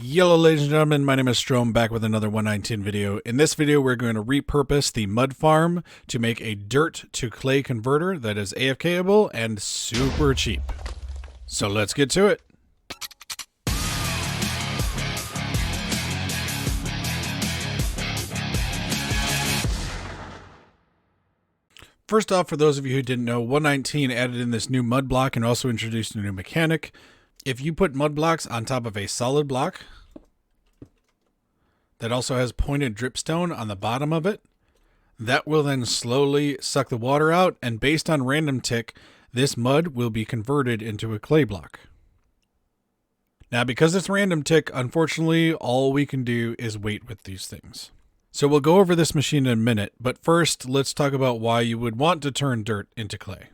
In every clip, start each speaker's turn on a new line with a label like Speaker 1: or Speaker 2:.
Speaker 1: Hello ladies and gentlemen, my name is Strom, back with another 119 video. In this video we're going to repurpose the mud farm to make a dirt to clay converter that is AFKable and super cheap. So let's get to it. First off, for those of you who didn't know, 119 added in this new mud block and also introduced a new mechanic. If you put mud blocks on top of a solid block that also has pointed dripstone on the bottom of it, that will then slowly suck the water out, and based on random tick, this mud will be converted into a clay block. Now, because it's random tick, unfortunately, all we can do is wait with these things. So we'll go over this machine in a minute, but first, let's talk about why you would want to turn dirt into clay.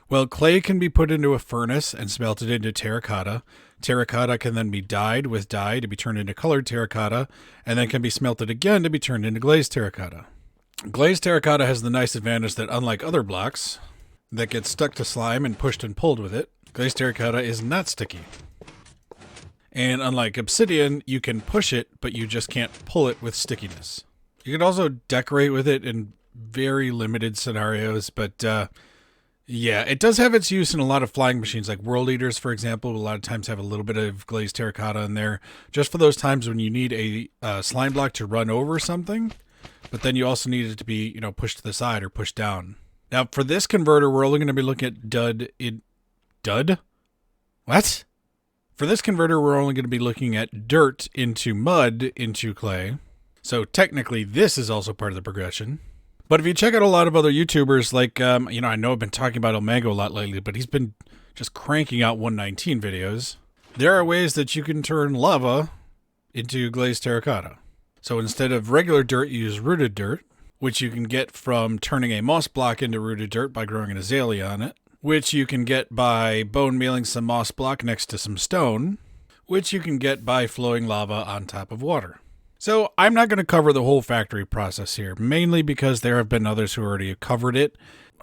Speaker 1: Well, clay can be put into a furnace and smelted into terracotta. Terracotta can then be dyed with dye to be turned into colored terracotta, and then can be smelted again to be turned into glazed terracotta. Glazed terracotta has the nice advantage that, unlike other blocks that get stuck to slime and pushed and pulled with it, glazed terracotta is not sticky. And unlike obsidian, you can push it, but you just can't pull it with stickiness. You can also decorate with it in very limited scenarios, but yeah, it does have its use in a lot of flying machines, like World Eaters, for example. A lot of times have a little bit of glazed terracotta in there, just for those times when you need a slime block to run over something, but then you also need it to be, pushed to the side or pushed down. Now, for this converter, we're only going to be looking at dud? What? For this converter, we're only going to be looking at dirt into mud into clay. So technically, this is also part of the progression. But if you check out a lot of other YouTubers, like, I know I've been talking about Elmango a lot lately, but he's been just cranking out 119 videos. There are ways that you can turn lava into glazed terracotta. So instead of regular dirt, you use rooted dirt, which you can get from turning a moss block into rooted dirt by growing an azalea on it, which you can get by bone mealing some moss block next to some stone, which you can get by flowing lava on top of water. So I'm not going to cover the whole factory process here, mainly because there have been others who already covered it.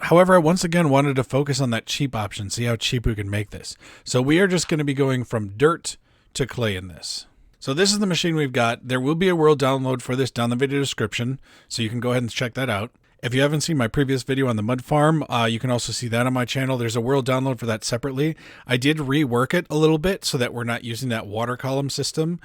Speaker 1: However, I once again wanted to focus on that cheap option, see how cheap we can make this. So we are just going to be going from dirt to clay in this. So this is the machine we've got. There will be a world download for this down the video description, so you can go ahead and check that out. If you haven't seen my previous video on the mud farm, you can also see that on my channel. There's a world download for that separately. I did rework it a little bit so that we're not using that water column system.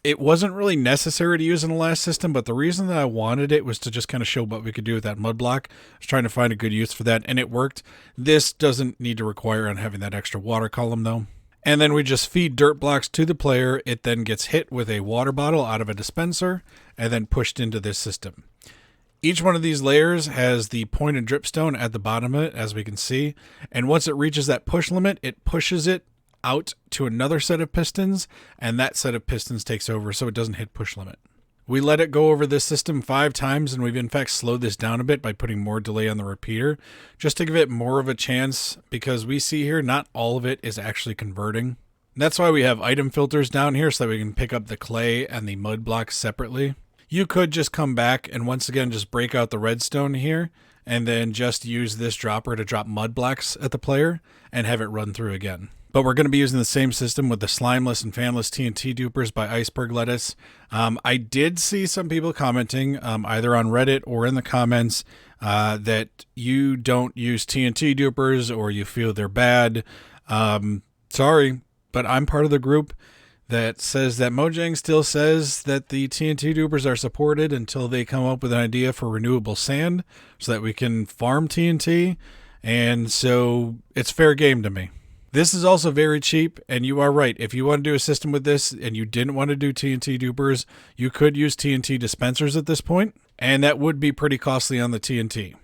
Speaker 1: It wasn't really necessary to use in the last system, but the reason that I wanted it was to just kind of show what we could do with that mud block. I was trying to find a good use for that, and it worked. This doesn't need to require on having that extra water column, though. And then we just feed dirt blocks to the player. It then gets hit with a water bottle out of a dispenser and then pushed into this system. Each one of these layers has the pointed dripstone at the bottom of it, as we can see. And once it reaches that push limit, it pushes it out to another set of pistons, and that set of pistons takes over so it doesn't hit push limit. We let it go over this system 5 times, and we've in fact slowed this down a bit by putting more delay on the repeater, just to give it more of a chance, because we see here not all of it is actually converting. That's why we have item filters down here, so that we can pick up the clay and the mud blocks separately. You could just come back and once again just break out the redstone here, and then just use this dropper to drop mud blocks at the player and have it run through again. But we're going to be using the same system with the slimeless and fanless TNT dupers by Iceberg Lettuce. I did see some people commenting, either on Reddit or in the comments, that you don't use TNT dupers or you feel they're bad. Sorry, but I'm part of the group that says that Mojang still says that the TNT dupers are supported until they come up with an idea for renewable sand so that we can farm TNT. And so it's fair game to me. This is also very cheap, and you are right. If you want to do a system with this and you didn't want to do TNT dupers, you could use TNT dispensers at this point, and that would be pretty costly on the TNT.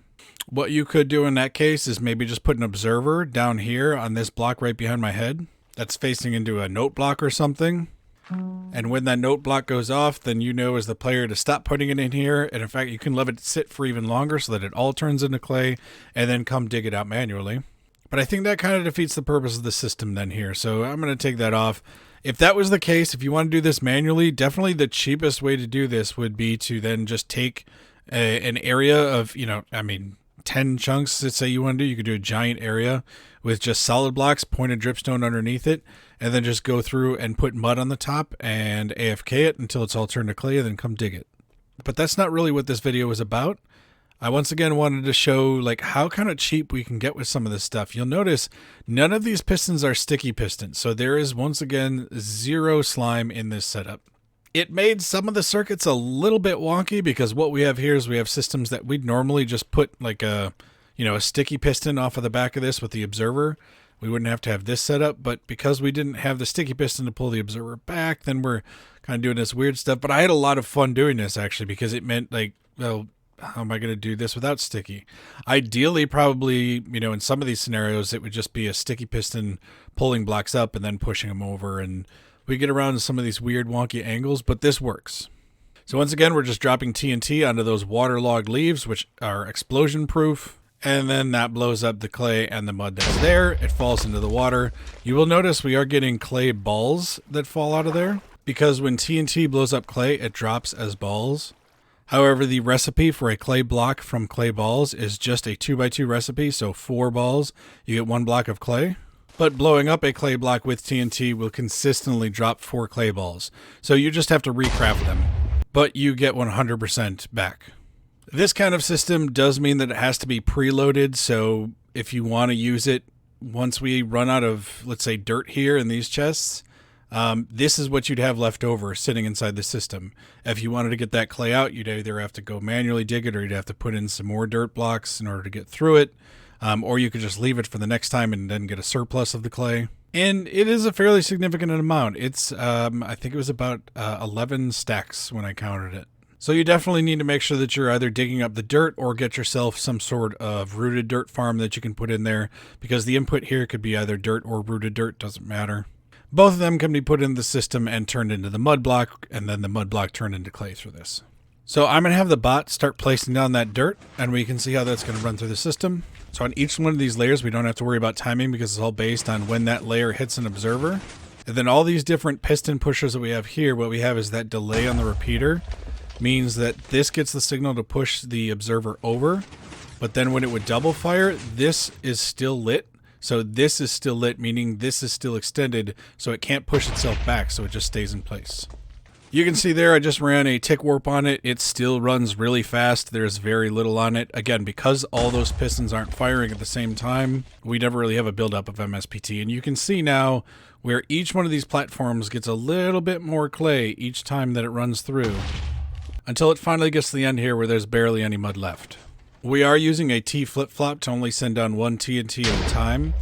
Speaker 1: What you could do in that case is maybe just put an observer down here on this block right behind my head that's facing into a note block or something. And when that note block goes off, then you know as the player to stop putting it in here. And in fact, you can let it sit for even longer so that it all turns into clay and then come dig it out manually. But I think that kind of defeats the purpose of the system then here. So I'm going to take that off. If that was the case, if you want to do this manually, definitely the cheapest way to do this would be to then just take an area of, 10 chunks. Let's say you want to do, you could do a giant area with just solid blocks, pointed dripstone underneath it, and then just go through and put mud on the top and AFK it until it's all turned to clay, and then come dig it. But that's not really what this video was about. I once again wanted to show like how kind of cheap we can get with some of this stuff. You'll notice none of these pistons are sticky pistons, so there is once again zero slime in this setup. It made some of the circuits a little bit wonky because what we have here is we have systems that we'd normally just put like a sticky piston off of the back of this with the observer. We wouldn't have to have this set up, but because we didn't have the sticky piston to pull the observer back, then we're kind of doing this weird stuff. But I had a lot of fun doing this actually because it meant like, well, how am I going to do this without sticky? Ideally, probably, in some of these scenarios, it would just be a sticky piston pulling blocks up and then pushing them over. And we get around to some of these weird wonky angles, but this works. So once again, we're just dropping TNT onto those waterlogged leaves, which are explosion proof. And then that blows up the clay and the mud that's there. It falls into the water. You will notice we are getting clay balls that fall out of there because when TNT blows up clay, it drops as balls. However, the recipe for a clay block from clay balls is just a 2x2 recipe, so 4 balls, you get 1 block of clay. But blowing up a clay block with TNT will consistently drop 4 clay balls, so you just have to recraft them, but you get 100% back. This kind of system does mean that it has to be preloaded, so if you want to use it, once we run out of, let's say, dirt here in these chests, this is what you'd have left over sitting inside the system. If you wanted to get that clay out, you'd either have to go manually dig it or you'd have to put in some more dirt blocks in order to get through it. Or you could just leave it for the next time and then get a surplus of the clay. And it is a fairly significant amount. It's, I think it was about 11 stacks when I counted it. So you definitely need to make sure that you're either digging up the dirt or get yourself some sort of rooted dirt farm that you can put in there, because the input here could be either dirt or rooted dirt, doesn't matter. Both of them can be put in the system and turned into the mud block, and then the mud block turned into clay through this. So I'm going to have the bot start placing down that dirt, and we can see how that's going to run through the system. So on each one of these layers, we don't have to worry about timing because it's all based on when that layer hits an observer. And then all these different piston pushers that we have here, what we have is that delay on the repeater means that this gets the signal to push the observer over. But then when it would double fire, this is still lit. So this is still lit, meaning this is still extended, so it can't push itself back, so it just stays in place. You can see there I just ran a tick warp on it. It still runs really fast. There's very little on it. Again, because all those pistons aren't firing at the same time, we never really have a buildup of MSPT. And you can see now where each one of these platforms gets a little bit more clay each time that it runs through, until it finally gets to the end here where there's barely any mud left. We are using a T flip-flop to only send down 1 TNT at a time.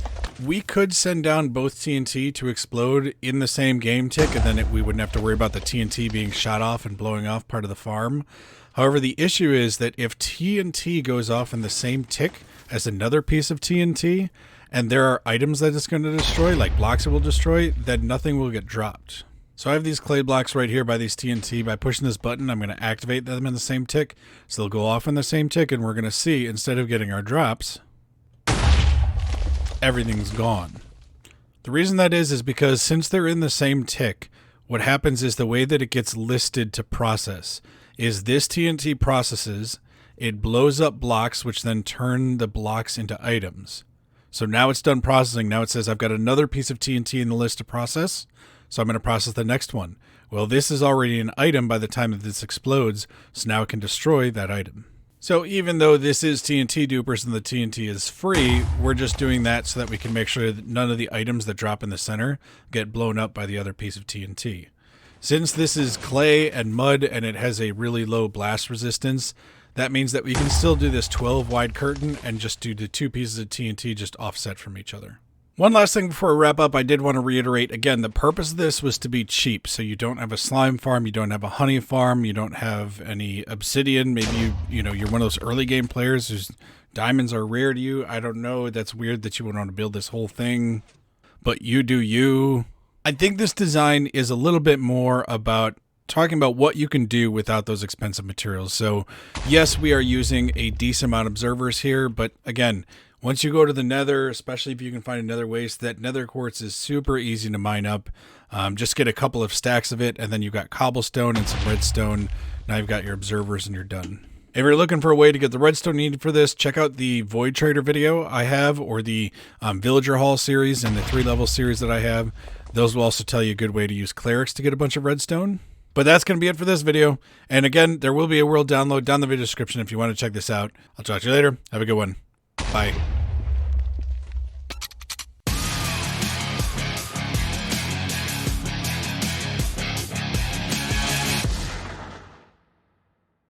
Speaker 1: We could send down both TNT to explode in the same game tick, and then we wouldn't have to worry about the TNT being shot off and blowing off part of the farm. However, the issue is that if TNT goes off in the same tick as another piece of TNT, and there are items that it's going to destroy, like blocks it will destroy, then nothing will get dropped. So I have these clay blocks right here by these TNT. By pushing this button, I'm going to activate them in the same tick. So they'll go off in the same tick, and we're going to see, instead of getting our drops, everything's gone. The reason that is because since they're in the same tick, what happens is the way that it gets listed to process is this TNT processes, it blows up blocks, which then turn the blocks into items. So now it's done processing. Now it says I've got another piece of TNT in the list to process. So I'm going to process the next one. Well, this is already an item by the time that this explodes, so now it can destroy that item. So even though this is TNT dupers and the TNT is free, we're just doing that so that we can make sure that none of the items that drop in the center get blown up by the other piece of TNT. Since this is clay and mud and it has a really low blast resistance, that means that we can still do this 12 wide curtain and just do the 2 pieces of TNT just offset from each other. One last thing before we wrap up, I did want to reiterate, again, the purpose of this was to be cheap. So you don't have a slime farm, you don't have a honey farm, you don't have any obsidian. Maybe you're one of those early game players whose diamonds are rare to you. I don't know. That's weird that you would want to build this whole thing, but you do you. I think this design is a little bit more about talking about what you can do without those expensive materials. So yes, we are using a decent amount of observers here, but again, once you go to the nether, especially if you can find a nether waste, that nether quartz is super easy to mine up. Just get a couple of stacks of it, and then you've got cobblestone and some redstone. Now you've got your observers and you're done. If you're looking for a way to get the redstone needed for this, check out the Void Trader video I have, or the Villager Hall series and the 3-level series that I have. Those will also tell you a good way to use clerics to get a bunch of redstone. But that's going to be it for this video. And again, there will be a world download down the video description if you want to check this out. I'll talk to you later. Have a good one. Bye.